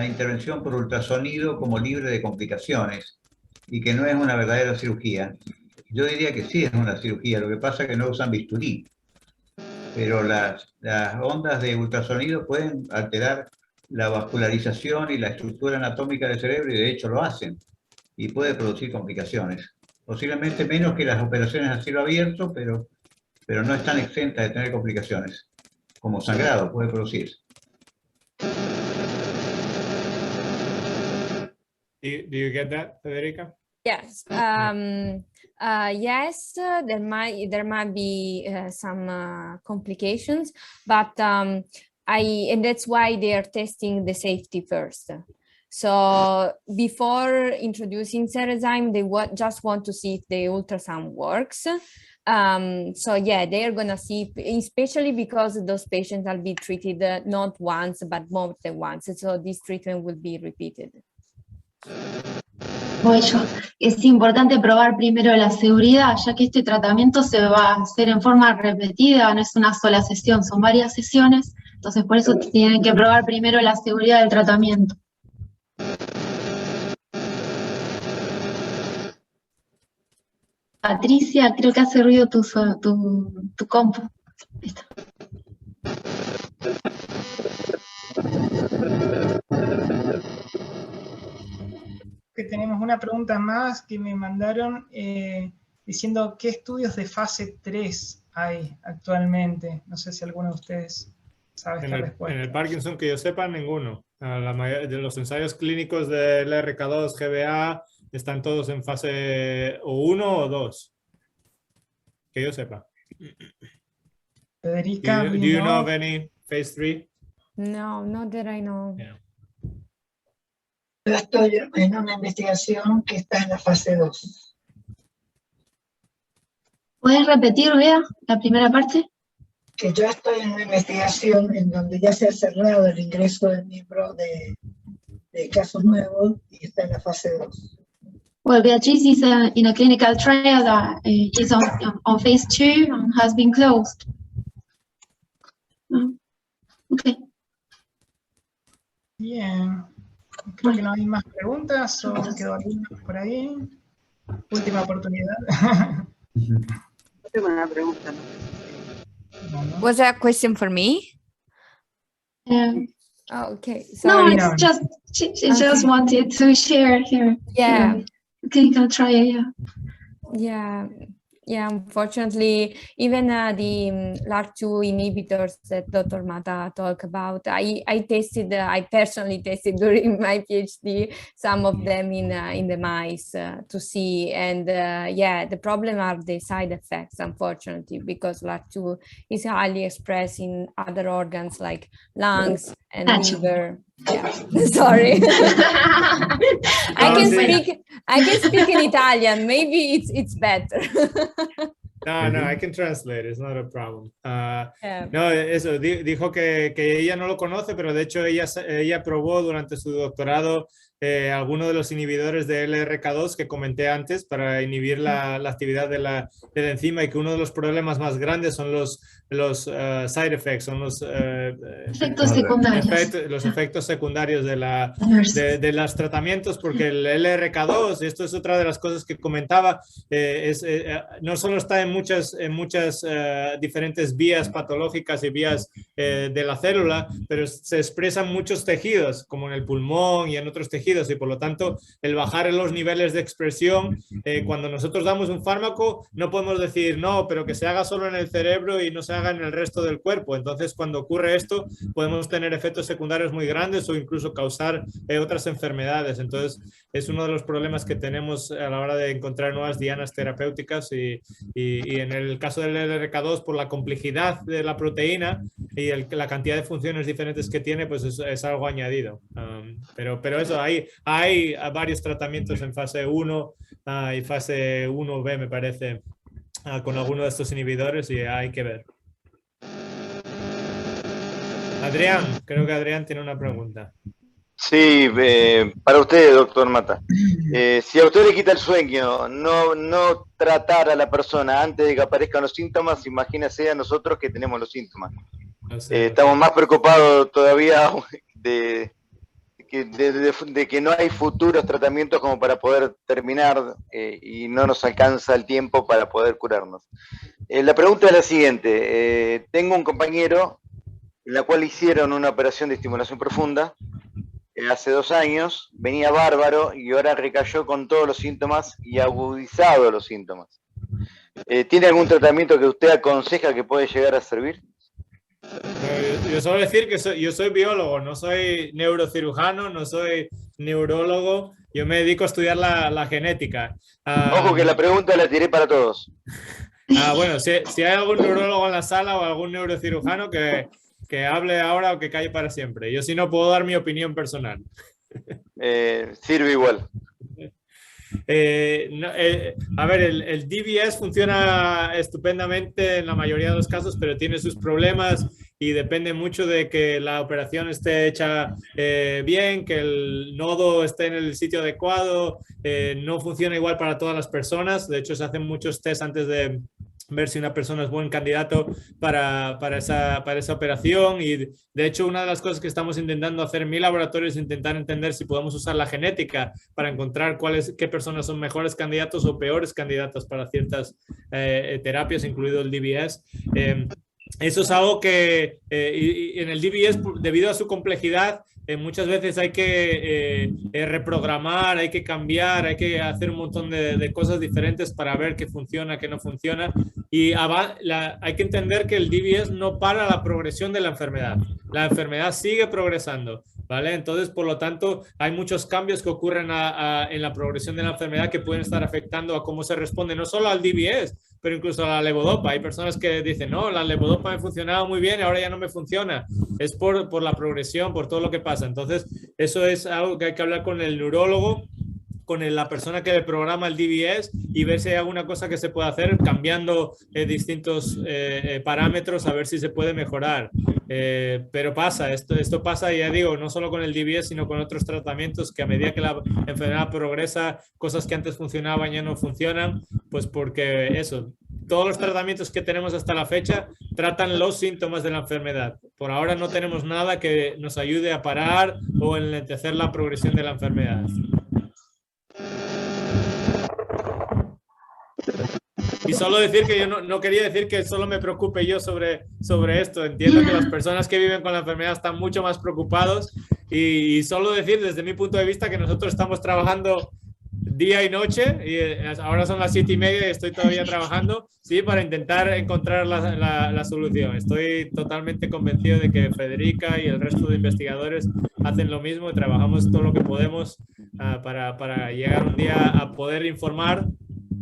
intervención por ultrasonido como libre de complicaciones y que no es una verdadera cirugía. Yo diría que sí es una cirugía, lo que pasa es que no usan bisturí. Pero las ondas de ultrasonido pueden alterar la vascularización y la estructura anatómica del cerebro y de hecho lo hacen y puede producir complicaciones. Posiblemente menos que las operaciones a cielo abierto, pero no están exentas de tener complicaciones, como sangrado puede producir. Do you get that, Federica? Yes. Yes, there might be some complications, but and that's why they are testing the safety first. So before introducing Cerezyme, they just want to see if the ultrasound works. So yeah, they are gonna see, especially because those patients will be treated not once, but more than once. So this treatment will be repeated. Bueno, es importante probar primero la seguridad, ya que este tratamiento se va a hacer en forma repetida, no es una sola sesión, son varias sesiones, entonces por eso tienen que probar primero la seguridad del tratamiento. Patricia, creo que hace ruido tu compu. Ahí está. Que tenemos una pregunta más que me mandaron diciendo qué estudios de fase 3 hay actualmente. No sé si alguno de ustedes sabe esta respuesta. En el Parkinson, que yo sepa, ninguno. La mayoría de los ensayos clínicos del RK2, GBA, están todos en fase o 1 o 2. Que yo sepa. Federica, do you know of any phase 3? No, not that I know. Yeah. Yo estoy en una investigación que está en la fase 2. ¿Puedes repetir, Bea, la primera parte? Que yo estoy en una investigación en donde ya se ha cerrado el ingreso del miembro de casos nuevos y está en la fase 2. Well, Beatrice is in a clinical trial that is on phase 2 and has been closed. Okay. Bien. Creo que no hay más preguntas, o quedó alguna por ahí. Última oportunidad. Tengo una pregunta, ¿no? Was that a question for me? Oh, okay. No, Sorry. it's just she just wanted to share here. Yeah. Clinical trial, yeah. Yeah, unfortunately, even the LRH2 inhibitors that Dr. Mata talked about, I personally tested during my PhD some of them in the mice to see, and yeah, the problem are the side effects, unfortunately, because LRH2 is highly expressed in other organs like lungs and liver. Yeah, sorry. I can speak in Italian. Maybe it's better. No, I can translate. It's not a problem. No, eso, dijo que ella no lo conoce, pero de hecho ella probó durante su doctorado algunos de los inhibidores de LRK2 que comenté antes para inhibir la actividad de la enzima, y que uno de los problemas más grandes son los side effects, son los Efectos secundarios. los efectos secundarios de los tratamientos, porque el LRK2, esto es otra de las cosas que comentaba, no solo está en muchas diferentes vías patológicas y vías de la célula, pero se expresan muchos tejidos, como en el pulmón y en otros tejidos, y por lo tanto el bajar los niveles de expresión, cuando nosotros damos un fármaco no podemos decir no, pero que se haga solo en el cerebro y no se haga en el resto del cuerpo. Entonces, cuando ocurre esto, podemos tener efectos secundarios muy grandes o incluso causar otras enfermedades. Entonces, es uno de los problemas que tenemos a la hora de encontrar nuevas dianas terapéuticas, y en el caso del LRK2, por la complejidad de la proteína y la cantidad de funciones diferentes que tiene, pues es algo añadido. Pero eso, hay varios tratamientos en fase 1 y fase 1B, me parece, con alguno de estos inhibidores, y hay que ver. Adrián, creo que Adrián tiene una pregunta. Sí, para usted, doctor Mata. Si a usted le quita el sueño, no tratar a la persona antes de que aparezcan los síntomas, imagínese a nosotros que tenemos los síntomas. No sé, estamos más preocupados todavía de que no hay futuros tratamientos como para poder terminar, y no nos alcanza el tiempo para poder curarnos. La pregunta es la siguiente. Tengo un compañero en la cual hicieron una operación de estimulación profunda hace 2 años, venía bárbaro y ahora recayó con todos los síntomas y agudizado los síntomas. ¿Tiene algún tratamiento que usted aconseja que puede llegar a servir? Yo suelo decir que yo soy biólogo, no soy neurocirujano, no soy neurólogo, yo me dedico a estudiar la genética. Ojo que la pregunta la tiré para todos. Bueno, si hay algún neurólogo en la sala o algún neurocirujano que hable ahora o que calle para siempre. Yo sí no puedo dar mi opinión personal. Sirve igual. A ver, el DBS funciona estupendamente en la mayoría de los casos, pero tiene sus problemas y depende mucho de que la operación esté hecha bien, que el nodo esté en el sitio adecuado. No funciona igual para todas las personas. De hecho, se hacen muchos tests antes de ver si una persona es buen candidato para esa operación, y de hecho una de las cosas que estamos intentando hacer en mi laboratorio es intentar entender si podemos usar la genética para encontrar qué personas son mejores candidatos o peores candidatos para ciertas terapias, incluido el DBS. Eso es algo que en el DBS, debido a su complejidad, muchas veces hay que reprogramar, hay que cambiar, hay que hacer un montón de cosas diferentes para ver qué funciona, qué no funciona. Y hay que entender que el DBS no para la progresión de la enfermedad. La enfermedad sigue progresando, ¿vale? Entonces, por lo tanto, hay muchos cambios que ocurren en la progresión de la enfermedad que pueden estar afectando a cómo se responde, no solo al DBS, pero incluso a la levodopa. Hay personas que dicen, no, la levodopa me funcionaba muy bien y ahora ya no me funciona. Es por la progresión, por todo lo que pasa. Entonces, eso es algo que hay que hablar con el neurólogo, con la persona que le programa el DBS, y ver si hay alguna cosa que se puede hacer cambiando distintos parámetros, a ver si se puede mejorar. Pero pasa, esto pasa, ya digo, no solo con el DBS, sino con otros tratamientos, que a medida que la enfermedad progresa, cosas que antes funcionaban ya no funcionan, pues porque eso, todos los tratamientos que tenemos hasta la fecha tratan los síntomas de la enfermedad. Por ahora no tenemos nada que nos ayude a parar o enlentecer la progresión de la enfermedad. Y solo decir que yo no quería decir que solo me preocupe yo sobre esto. Entiendo que las personas que viven con la enfermedad están mucho más preocupados, y solo decir desde mi punto de vista que nosotros estamos trabajando día y noche, y ahora son las 7:30 y estoy todavía trabajando, sí, para intentar encontrar la solución. Estoy totalmente convencido de que Federica y el resto de investigadores hacen lo mismo, y trabajamos todo lo que podemos para llegar un día a poder informar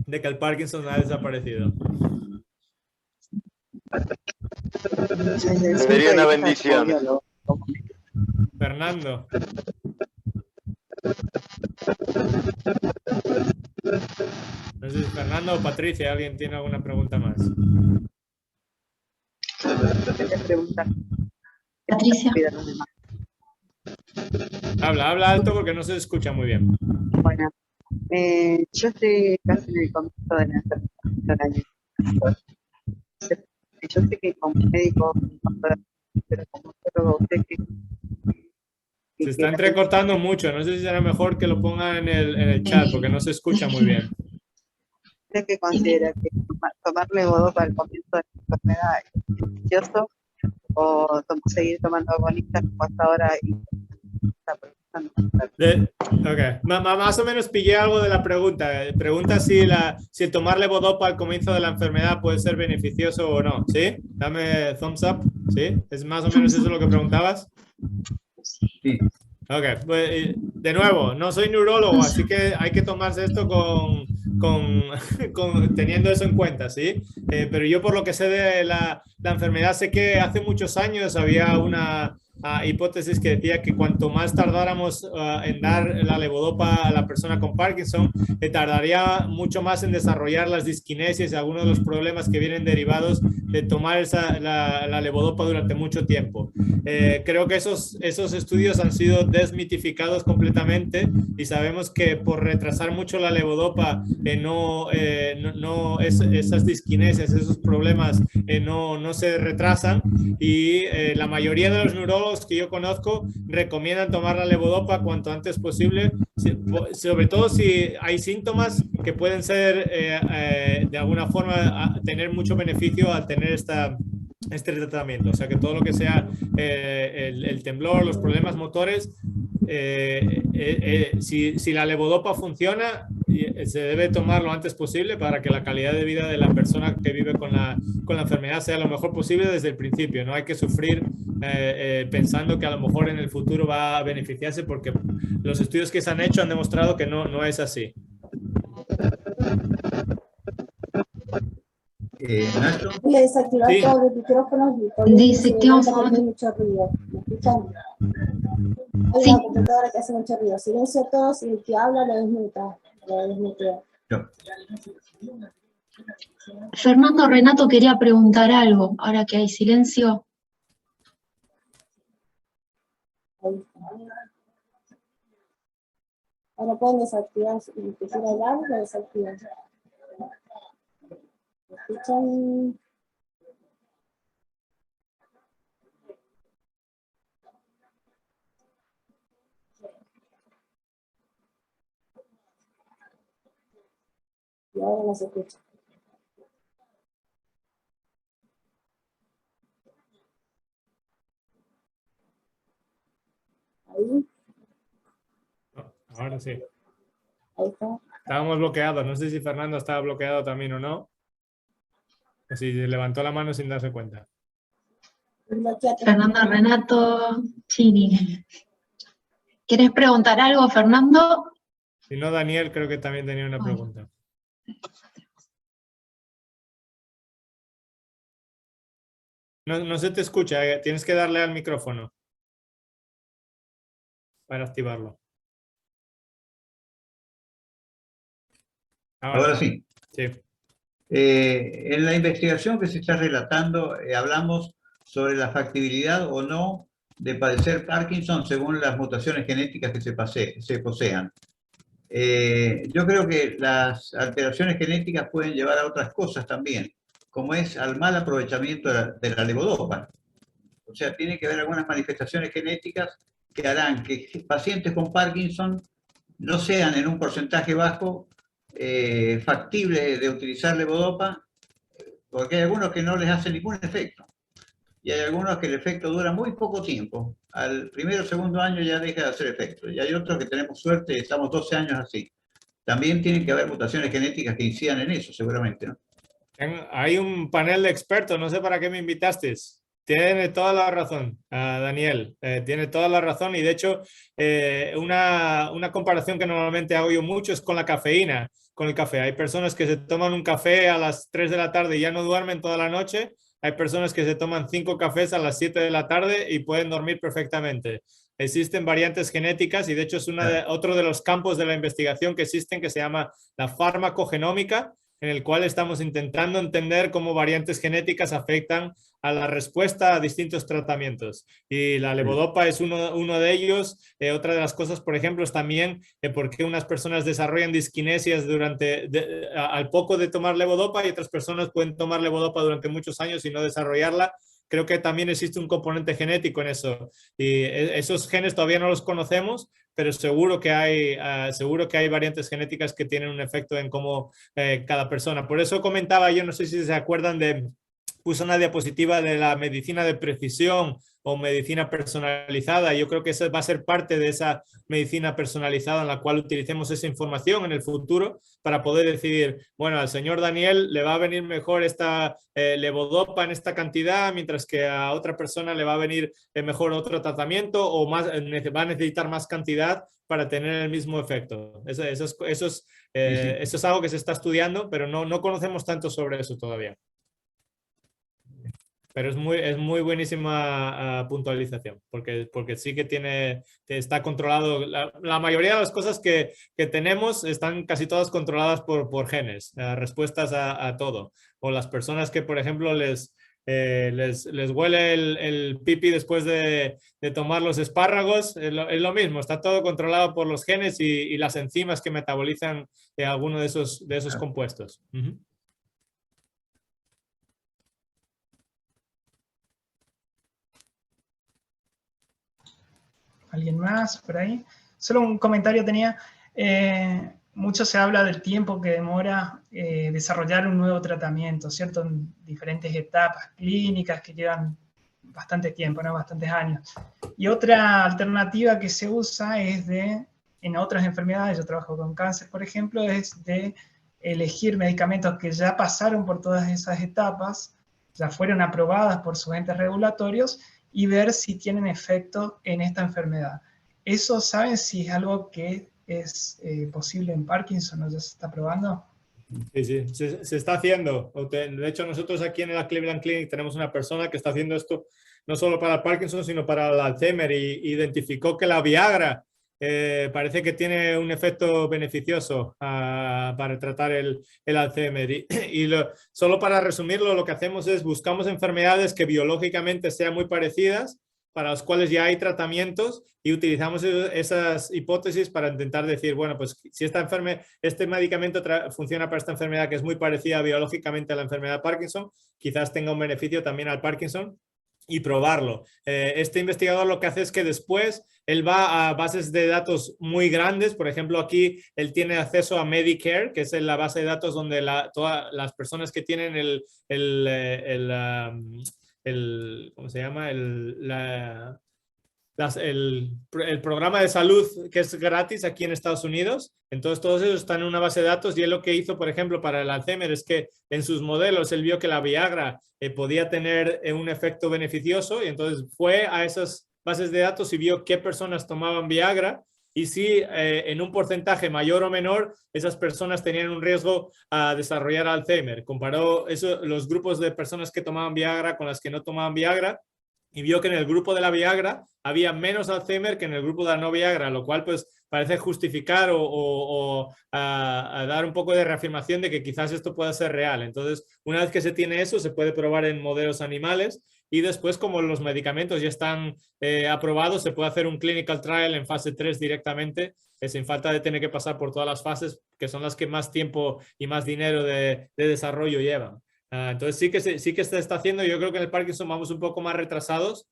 de que el Parkinson ha desaparecido. Sería una bendición. Fernando. No sé si Fernando o Patricia, ¿alguien tiene alguna pregunta más? Patricia. Habla alto porque no se escucha muy bien. Bueno, yo estoy casi en el comienzo de la enfermedad. Yo sé que como médico, pero como psicólogo, usted que Se está entrecortando mucho. No sé si será mejor que lo ponga en el chat porque no se escucha muy bien. ¿usted qué considera que tomar levodopa al comienzo de la enfermedad es beneficioso o seguir tomando agonistas como hasta ahora y está progresando? Ok, más o menos pillé algo de la pregunta. Pregunta si el tomar levodopa al comienzo de la enfermedad puede ser beneficioso o no. ¿Sí? Dame thumbs up. ¿Sí? ¿Es más o menos eso lo que preguntabas? Sí. Ok, pues, de nuevo, no soy neurólogo, así que hay que tomarse esto teniendo eso en cuenta, ¿sí? Pero yo por lo que sé de la enfermedad, sé que hace muchos años había una hipótesis que decía que cuanto más tardáramos en dar la levodopa a la persona con Parkinson, tardaría mucho más en desarrollar las disquinesias y algunos de los problemas que vienen derivados de tomar la levodopa durante mucho tiempo. Creo que esos estudios han sido desmitificados completamente y sabemos que por retrasar mucho la levodopa esas disquinesias, esos problemas no se retrasan y la mayoría de los neurólogos que yo conozco recomiendan tomar la levodopa cuanto antes posible, sobre todo si hay síntomas que pueden ser de alguna forma tener mucho beneficio al tener este tratamiento. O sea que todo lo que sea el temblor, los problemas motores, si la levodopa funciona, se debe tomar lo antes posible para que la calidad de vida de la persona que vive con la enfermedad sea lo mejor posible desde el principio. No hay que sufrir pensando que a lo mejor en el futuro va a beneficiarse, porque los estudios que se han hecho han demostrado que no es así. Voy a desactivar Sí. todos los micrófonos y por Desactivamos hay mucho ruido. ¿Me escuchan? Hay Sí. una computadora que hace mucho ruido. Silencio todos y el que habla lo desmuta. Lo desmutea. Fernando Renato quería preguntar algo, ahora que hay silencio. Ahí. Ahora pueden desactivar. Si quisiera hablar, lo desactivan. ¿Me escuchan? Y ahora no se escucha. Ahí, Ahora sí. ahí está. Estábamos bloqueados. No sé si Fernando estaba bloqueado también o no. O si levantó la mano sin darse cuenta. Fernando Renato Chini. ¿Quieres preguntar algo, Fernando? Si no, Daniel creo que también tenía una pregunta. No se te escucha, tienes que darle al micrófono para activarlo. Ahora sí. Sí. En la investigación que se está relatando, hablamos sobre la factibilidad o no de padecer Parkinson según las mutaciones genéticas que se posean. Yo creo que las alteraciones genéticas pueden llevar a otras cosas también, como es al mal aprovechamiento de la levodopa. O sea, tiene que haber algunas manifestaciones genéticas que harán que pacientes con Parkinson no sean en un porcentaje bajo factibles de utilizar levodopa, porque hay algunos que no les hace ningún efecto. Y hay algunos que el efecto dura muy poco tiempo. Al primero o segundo año ya deja de hacer efecto. Y hay otros que tenemos suerte y estamos 12 años así. También tienen que haber mutaciones genéticas que incidan en eso, seguramente, ¿no? Hay un panel de expertos, no sé para qué me invitaste. Tiene toda la razón, Daniel, tiene toda la razón, y de hecho una comparación que normalmente hago yo mucho es con la cafeína, con el café. Hay personas que se toman un café a las 3 de la tarde y ya no duermen toda la noche. Hay personas que se toman 5 cafés a las 7 de la tarde y pueden dormir perfectamente. Existen variantes genéticas y de hecho es otro de los campos de la investigación que existen, que se llama la farmacogenómica, en el cual estamos intentando entender cómo variantes genéticas afectan a la respuesta a distintos tratamientos. Y la levodopa es uno de ellos. Otra de las cosas, por ejemplo, es también por qué unas personas desarrollan disquinesias al poco de tomar levodopa y otras personas pueden tomar levodopa durante muchos años y no desarrollarla. Creo que también existe un componente genético en eso. Y esos genes todavía no los conocemos, pero seguro que hay variantes genéticas que tienen un efecto en cómo cada persona. Por eso comentaba, yo no sé si se acuerdan puse una diapositiva de la medicina de precisión o medicina personalizada. Yo creo que esa va a ser parte de esa medicina personalizada en la cual utilicemos esa información en el futuro para poder decidir, bueno, al señor Daniel le va a venir mejor esta levodopa en esta cantidad, mientras que a otra persona le va a venir mejor otro tratamiento o va a necesitar más cantidad para tener el mismo efecto. Eso es algo que se está estudiando, pero no conocemos tanto sobre eso todavía. Pero es muy buenísima puntualización, porque sí que está controlado. La mayoría de las cosas que tenemos están casi todas controladas por genes, respuestas a todo. O las personas que, por ejemplo, les huele el pipí después de tomar los espárragos, es lo mismo, está todo controlado por los genes y las enzimas que metabolizan alguno de esos compuestos. ¿Alguien más por ahí? Solo un comentario tenía. Mucho se habla del tiempo que demora desarrollar un nuevo tratamiento, ¿cierto? En diferentes etapas clínicas que llevan bastante tiempo, ¿no? Bastantes años. Y otra alternativa que se usa es en otras enfermedades, yo trabajo con cáncer, por ejemplo, es de elegir medicamentos que ya pasaron por todas esas etapas, ya fueron aprobadas por sus entes regulatorios, y ver si tienen efecto en esta enfermedad. ¿Eso saben si es algo que es posible en Parkinson o ya se está probando? Sí, se está haciendo. De hecho, nosotros aquí en la Cleveland Clinic tenemos una persona que está haciendo esto no solo para el Parkinson, sino para el Alzheimer, y identificó que la Viagra parece que tiene un efecto beneficioso para tratar el Alzheimer. Solo para resumirlo, lo que hacemos es buscamos enfermedades que biológicamente sean muy parecidas, para las cuales ya hay tratamientos, y utilizamos esas hipótesis para intentar decir, bueno, pues si este medicamento funciona para esta enfermedad que es muy parecida biológicamente a la enfermedad de Parkinson, quizás tenga un beneficio también al Parkinson, y probarlo. Este investigador lo que hace es que después él va a bases de datos muy grandes. Por ejemplo, aquí él tiene acceso a Medicare, que es la base de datos donde todas las personas que tienen ¿cómo se llama? El programa de salud que es gratis aquí en Estados Unidos. Entonces todos esos están en una base de datos, y él lo que hizo, por ejemplo, para el Alzheimer es que en sus modelos él vio que la Viagra podía tener un efecto beneficioso, y entonces fue a esas bases de datos y vio qué personas tomaban Viagra y si en un porcentaje mayor o menor esas personas tenían un riesgo a desarrollar Alzheimer. Comparó los grupos de personas que tomaban Viagra con las que no tomaban Viagra, y vio que en el grupo de la Viagra había menos Alzheimer que en el grupo de la no Viagra, lo cual pues parece justificar o dar un poco de reafirmación de que quizás esto pueda ser real. Entonces, una vez que se tiene eso, se puede probar en modelos animales, y después, como los medicamentos ya están aprobados, se puede hacer un clinical trial en fase 3 directamente, sin falta de tener que pasar por todas las fases, que son las que más tiempo y más dinero de desarrollo llevan. Entonces sí que se está haciendo. Yo creo que en el Parkinson vamos un poco más retrasados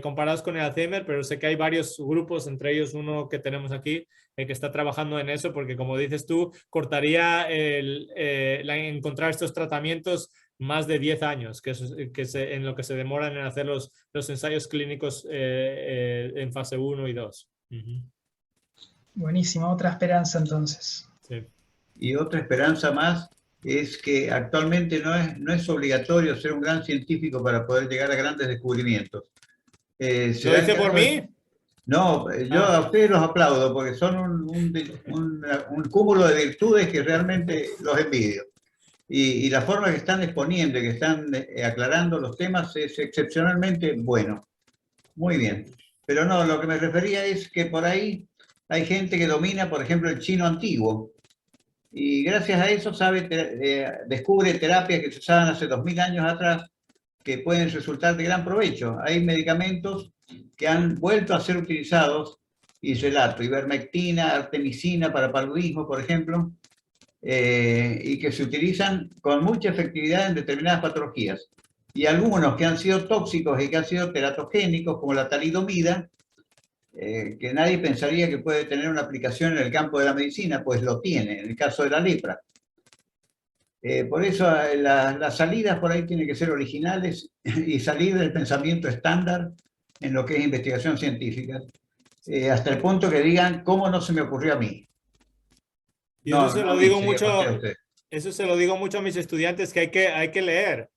comparados con el Alzheimer, pero sé que hay varios grupos, entre ellos uno que tenemos aquí, que está trabajando en eso, porque como dices tú, cortaría encontrar estos tratamientos más de 10 años, en lo que se demoran en hacer los ensayos clínicos en fase 1 y 2. Buenísimo, otra esperanza entonces. Sí. Y otra esperanza más es que actualmente no es obligatorio ser un gran científico para poder llegar a grandes descubrimientos. ¿Lo dice por mí? No, yo a ustedes los aplaudo porque son un cúmulo de virtudes que realmente los envidio. Y la forma que están exponiendo y que están aclarando los temas es excepcionalmente bueno. Muy bien. Pero no, lo que me refería es que por ahí hay gente que domina, por ejemplo, el chino antiguo. Y gracias a eso descubre terapias que se usaban hace 2000 años atrás que pueden resultar de gran provecho. Hay medicamentos que han vuelto a ser utilizados, y relato, ivermectina, artemisina para paludismo, por ejemplo, y que se utilizan con mucha efectividad en determinadas patologías. Y algunos que han sido tóxicos y que han sido teratogénicos, como la talidomida, que nadie pensaría que puede tener una aplicación en el campo de la medicina, pues lo tiene, en el caso de la lepra. Por eso las salidas por ahí tienen que ser originales y salir del pensamiento estándar en lo que es investigación científica, hasta el punto que digan, ¿cómo no se me ocurrió a mí? Y eso se lo digo mucho, eso se lo digo mucho a mis estudiantes, que hay que leer.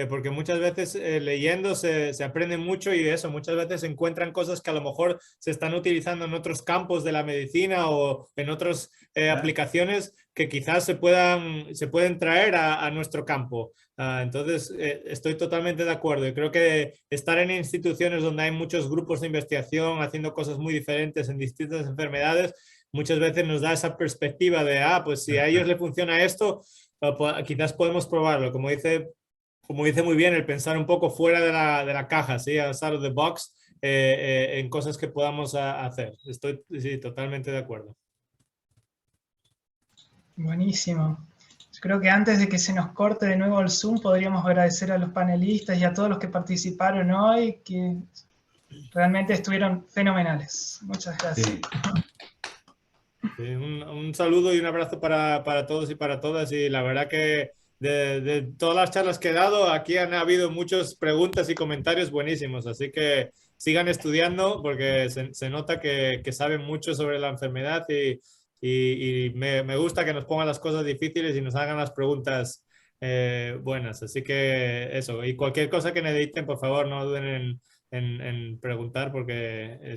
Porque muchas veces leyendo se aprende mucho, y eso, muchas veces se encuentran cosas que a lo mejor se están utilizando en otros campos de la medicina o en otras aplicaciones que quizás se pueden traer a nuestro campo. Entonces, estoy totalmente de acuerdo, y creo que estar en instituciones donde hay muchos grupos de investigación haciendo cosas muy diferentes en distintas enfermedades, muchas veces nos da esa perspectiva de, pues si a ellos les funciona esto, quizás podemos probarlo, como dice muy bien, el pensar un poco fuera de la caja, ¿sí? Outside of the box, en cosas que podamos hacer. Estoy totalmente de acuerdo. Buenísimo. Yo creo que antes de que se nos corte de nuevo el Zoom, podríamos agradecer a los panelistas y a todos los que participaron hoy, que realmente estuvieron fenomenales. Muchas gracias. Sí. Sí, un saludo y un abrazo para todos y para todas, y la verdad que de todas las charlas que he dado, aquí han habido muchas preguntas y comentarios buenísimos, así que sigan estudiando, porque se nota que saben mucho sobre la enfermedad, y me gusta que nos pongan las cosas difíciles y nos hagan las preguntas buenas, así que eso, y cualquier cosa que necesiten, por favor, no duden en preguntar, porque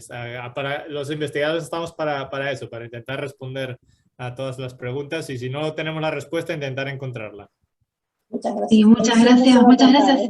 para los investigadores estamos para eso, para intentar responder a todas las preguntas, y si no tenemos la respuesta, intentar encontrarla. Muchas gracias. Sí, muchas gracias.